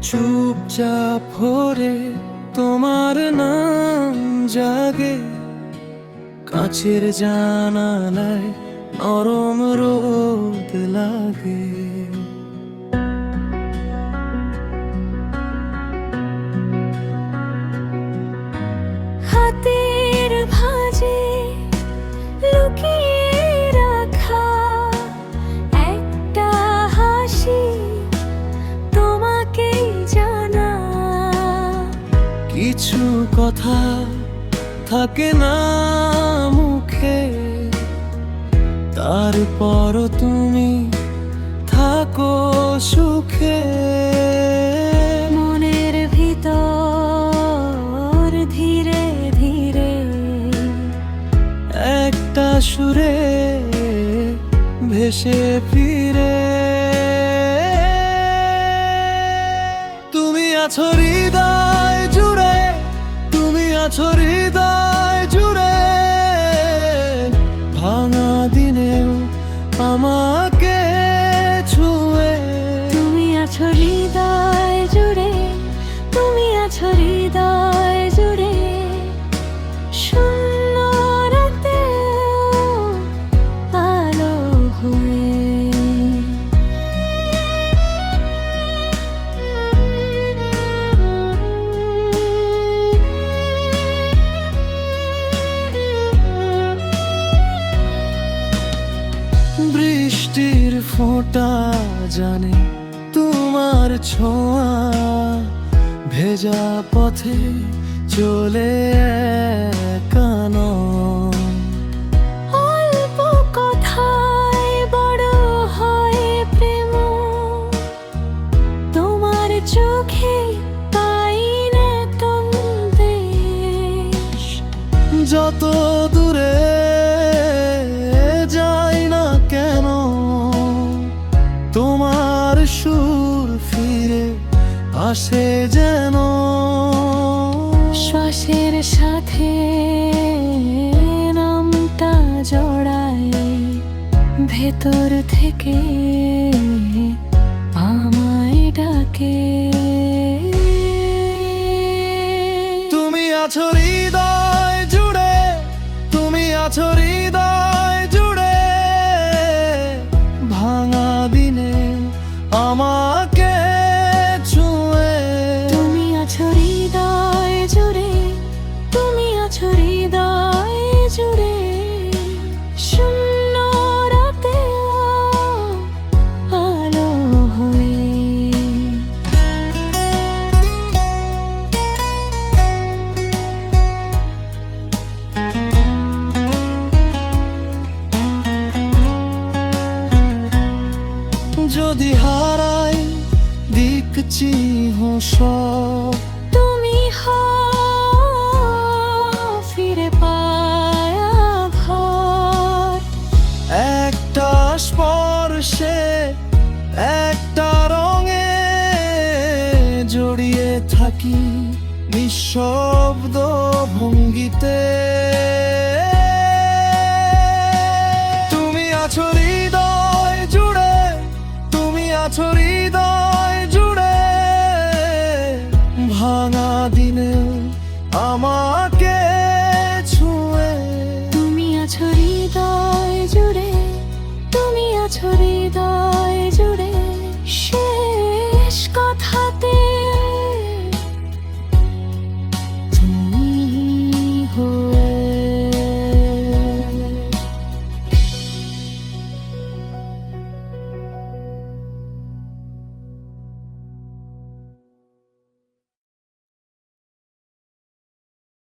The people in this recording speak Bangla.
চুপচাপ ভরে তোমার নাম জাগে, কাছের জানালায় নরম রোদ লাগে। হাতের ভাঁজে লুকিয়ে রাখা একটা হাসি তোমাকেই জানা। কিছু কথা থাকে না মুখে, তারপরও তুমি থাকো সুখে। মনের ভিতর ধীরে ধীরে একটা সুরে ভেসে ফিরে। তুমি আছো হৃদয় জুড়ে, তুমি আছো হৃদয় জুড়ে, ভাঙা দিনেও আমাকে ছুঁয়ে। তুমি আছো হৃদয় জুড়ে, তুমি আছো হৃদয় জুড়ে, শূন্য রাতেও আলো হয়ে। বৃষ্টির ফোঁটা জানে তোমার ছোঁয়া, ভেজা পথে চলে একা নয়। অল্প কথায় বড় হয় প্রেম, তোমার চোখে পাই না দেশ। যত দূরে যাই না কেন, তোমার সুর ফিরে আসে যেন। শ্বাসের সাথে নামটা জড়ায়, ভেতর থেকে আমায় ডাকে। তুমি আছো হৃদয় জুড়ে, তুমি আছো হৃদয় জুড়ে, ভাঙা দিনে আমাকে ছুঁয়ে। তুমি আছো হৃদয় জুড়ে, তুমি আছো হৃদয় জুড়ে, শূন্য রাতেও আলো হয়ে। যদি হারাই দিক চিহ্ন সব, তুমি হও ফিরে পায়া ভর। একটা স্পর্শে একটা রঙে জড়িয়ে থাকি নিঃশব্দ ভঙ্গিতে।